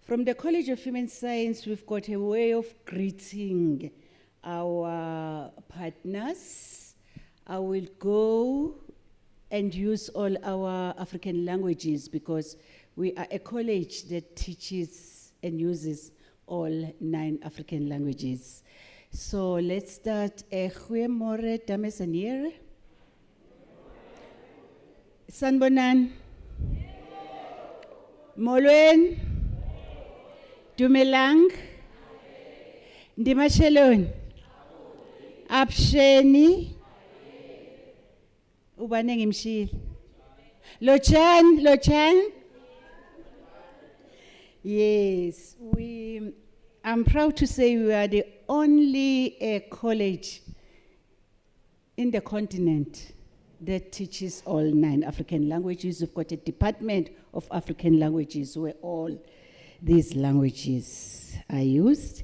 From the College of Human Science, we've got a way of greeting our partners. I will go and use all our African languages because we are a college that teaches and uses all 9 African languages. So let's start. Goeiemôre dames en heren. Sanbonan. Molweni. Dumelang. Ndimasheloni. Absheni. Ubane ngimshilo. Lochan. Yes, I'm proud to say we are the only college in the continent that teaches all 9 African languages. We've got a department of African languages where all these languages are used.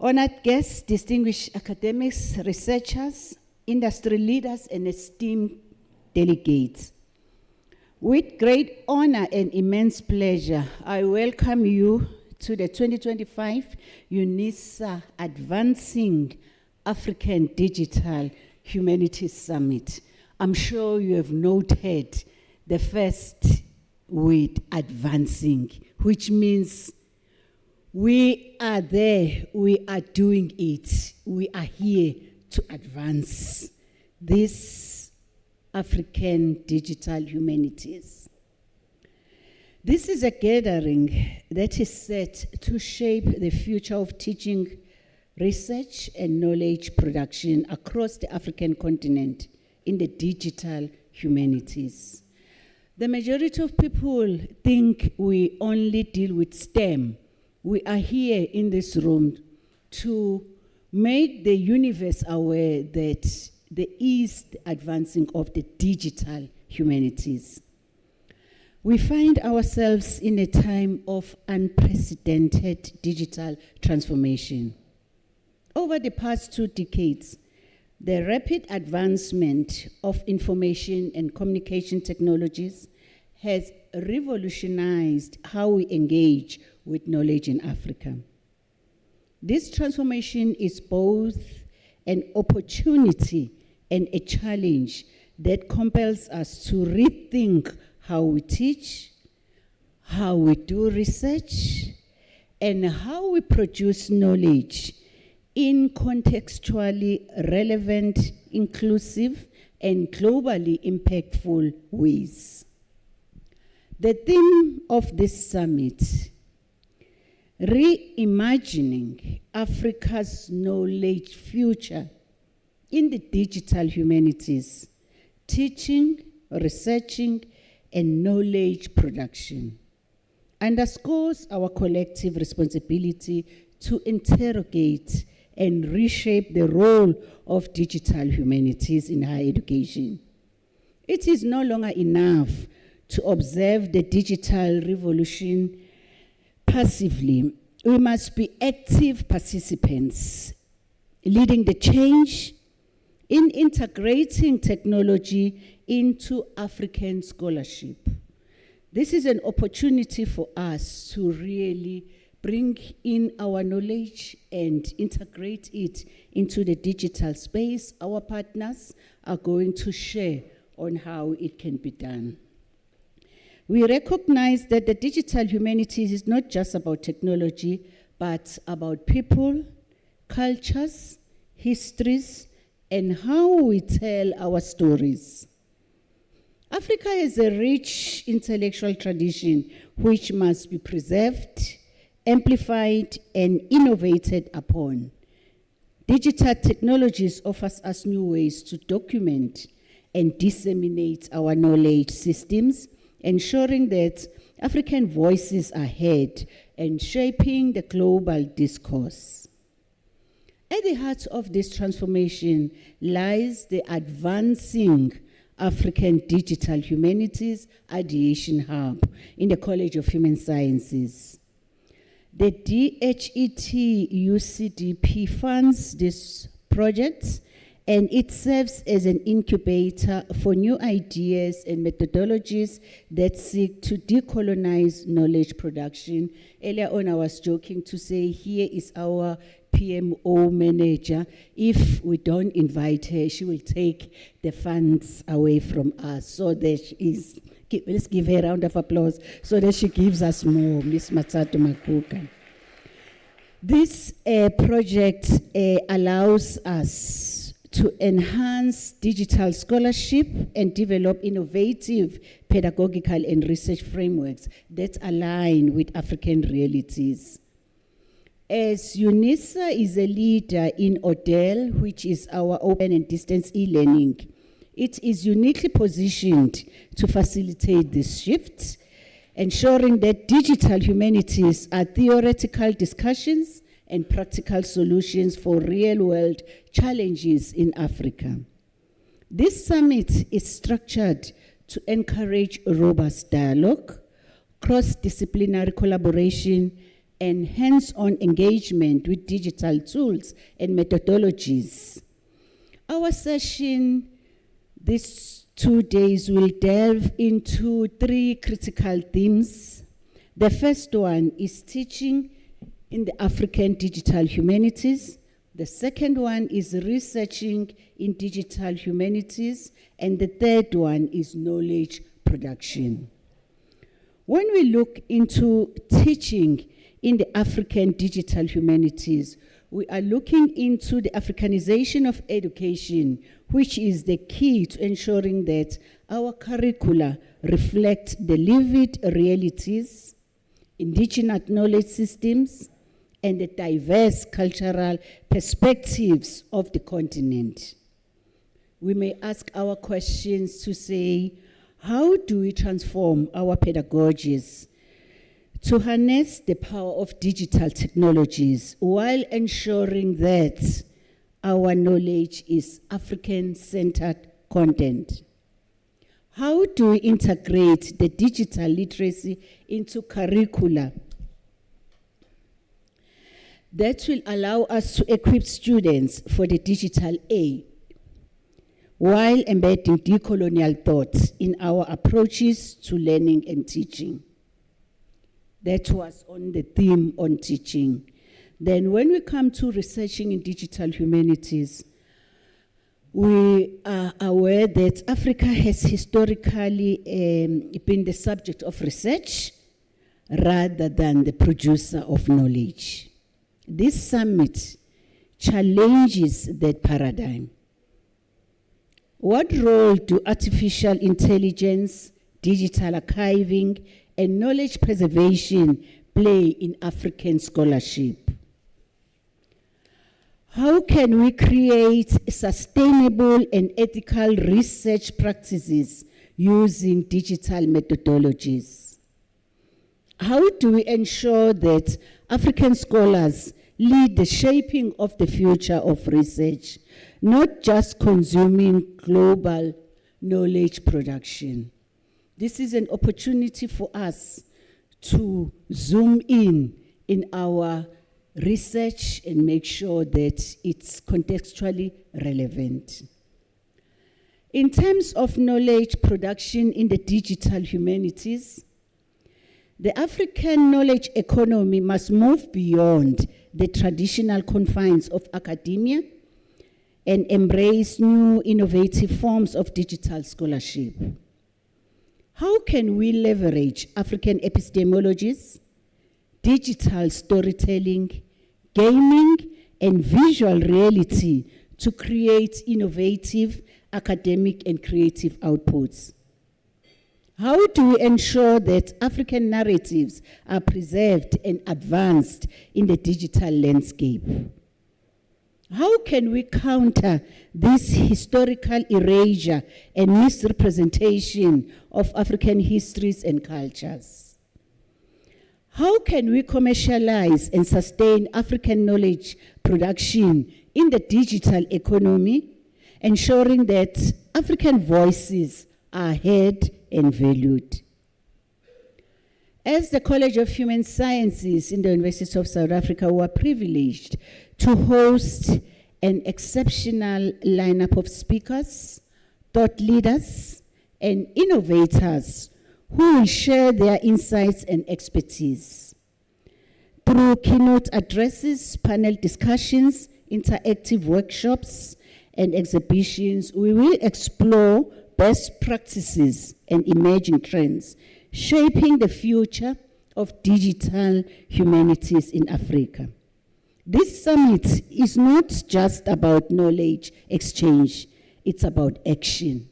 Honored guests, distinguished academics, researchers, industry leaders, and esteemed delegates. With great honor and immense pleasure, I welcome you to the 2025 UNISA Advancing African Digital Humanities Summit. I'm sure you have noted the first word, advancing, which means we are there, we are doing it, we are here to advance this African digital humanities. This is a gathering that is set to shape the future of teaching, research, and knowledge production across the African continent in the digital humanities. The majority of people think we only deal with STEM. We are here in this room to make the universe aware that there is the advancing of the digital humanities. We find ourselves in a time of unprecedented digital transformation. Over the past 2 decades, the rapid advancement of information and communication technologies has revolutionized how we engage with knowledge in Africa. This transformation is both an opportunity and a challenge that compels us to rethink how we teach, how we do research, and how we produce knowledge in contextually relevant, inclusive, and globally impactful ways. The theme of this summit, reimagining Africa's knowledge future in the digital humanities, teaching, researching, and knowledge production, underscores our collective responsibility to interrogate and reshape the role of digital humanities in higher education. It is no longer enough to observe the digital revolution passively. We must be active participants, leading the change in integrating technology into African scholarship. This is an opportunity for us to really bring in our knowledge and integrate it into the digital space. Our partners are going to share on how it can be done. We recognize that the digital humanities is not just about technology, but about people, cultures, histories, and how we tell our stories. Africa has a rich intellectual tradition which must be preserved, amplified, and innovated upon. Digital technologies offers us new ways to document and disseminate our knowledge systems, ensuring that African voices are heard and shaping the global discourse. At the heart of this transformation lies the Advancing African Digital Humanities Ideation Hub in the College of Human Sciences. The DHET UCDP funds this project and it serves as an incubator for new ideas and methodologies that seek to decolonize knowledge production. Earlier on, I was joking to say, here is our PMO manager. If we don't invite her, she will take the funds away from us. So that she is, let's give her a round of applause, so that she gives us more, Ms. Matsato Makuka. This project allows us to enhance digital scholarship and develop innovative pedagogical and research frameworks that align with African realities. As UNISA is a leader in ODEL, which is our open and distance e-learning, it is uniquely positioned to facilitate this shift, ensuring that digital humanities are theoretical discussions and practical solutions for real-world challenges in Africa. This summit is structured to encourage robust dialogue, cross-disciplinary collaboration, and hands-on engagement with digital tools and methodologies. Our session these 2 days will delve into 3 critical themes. The first one is teaching in the African digital humanities. The second one is researching in digital humanities. And the third one is knowledge production. When we look into teaching in the African digital humanities, we are looking into the Africanization of education, which is the key to ensuring that our curricula reflect the lived realities, indigenous knowledge systems, and the diverse cultural perspectives of the continent. We may ask our questions to say, how do we transform our pedagogies to harness the power of digital technologies while ensuring that our knowledge is African-centered content? How do we integrate the digital literacy into curricula that will allow us to equip students for the digital age, while embedding decolonial thoughts in our approaches to learning and teaching? That was on the theme on teaching. Then when we come to researching in digital humanities, we are aware that Africa has historically been the subject of research rather than the producer of knowledge. This summit challenges that paradigm. What role do artificial intelligence, digital archiving, and knowledge preservation play in African scholarship? How can we create sustainable and ethical research practices using digital methodologies? How do we ensure that African scholars lead the shaping of the future of research, not just consuming global knowledge production? This is an opportunity for us to zoom in our research and make sure that it's contextually relevant. In terms of knowledge production in the digital humanities, the African knowledge economy must move beyond the traditional confines of academia and embrace new innovative forms of digital scholarship. How can we leverage African epistemologies, digital storytelling, gaming, and visual reality to create innovative academic and creative outputs? How do we ensure that African narratives are preserved and advanced in the digital landscape? How can we counter this historical erasure and misrepresentation of African histories and cultures? How can we commercialize and sustain African knowledge production in the digital economy, ensuring that African voices are heard and valued? As the College of Human Sciences in the University of South Africa, we are privileged to host an exceptional lineup of speakers, thought leaders, and innovators who will share their insights and expertise. Through keynote addresses, panel discussions, interactive workshops, and exhibitions, we will explore best practices and emerging trends, shaping the future of digital humanities in Africa. This summit is not just about knowledge exchange, it's about action.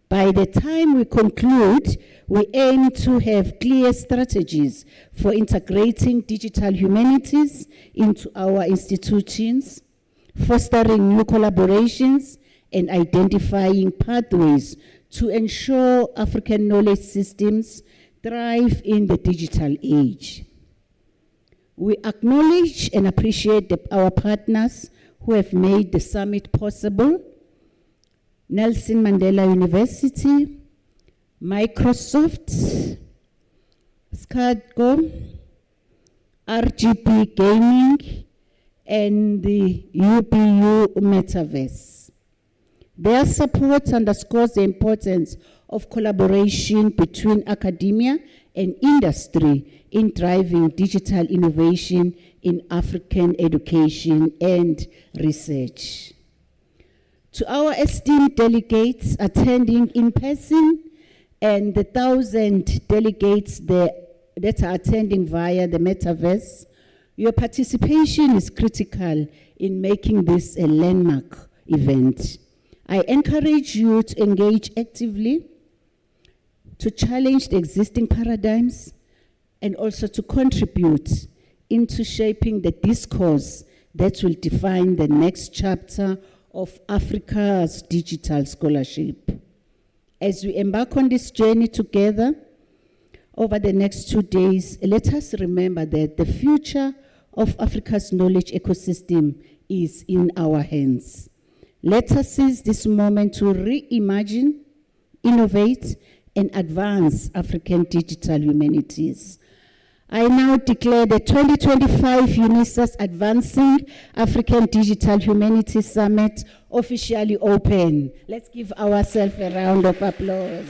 By the time we conclude, we aim to have clear strategies for integrating digital humanities into our institutions, fostering new collaborations, and identifying pathways to ensure African knowledge systems thrive in the digital age. We acknowledge and appreciate our partners who have made the summit possible: Nelson Mandela University, Microsoft, SCADCO, RGB Gaming, and the UBU Metaverse. Their support underscores the importance of collaboration between academia and industry in driving digital innovation in African education and research. To our esteemed delegates attending in person and the 1,000 delegates that are attending via the Metaverse, your participation is critical in making this a landmark event. I encourage you to engage actively, to challenge the existing paradigms, and also to contribute into shaping the discourse that will define the next chapter of Africa's digital scholarship. As we embark on this journey together over the next 2 days, let us remember that the future of Africa's knowledge ecosystem is in our hands. Let us seize this moment to reimagine, innovate, and advance African digital humanities. I now declare the 2025 UNISA's Advancing African Digital Humanities Summit officially open. Let's give ourselves a round of applause.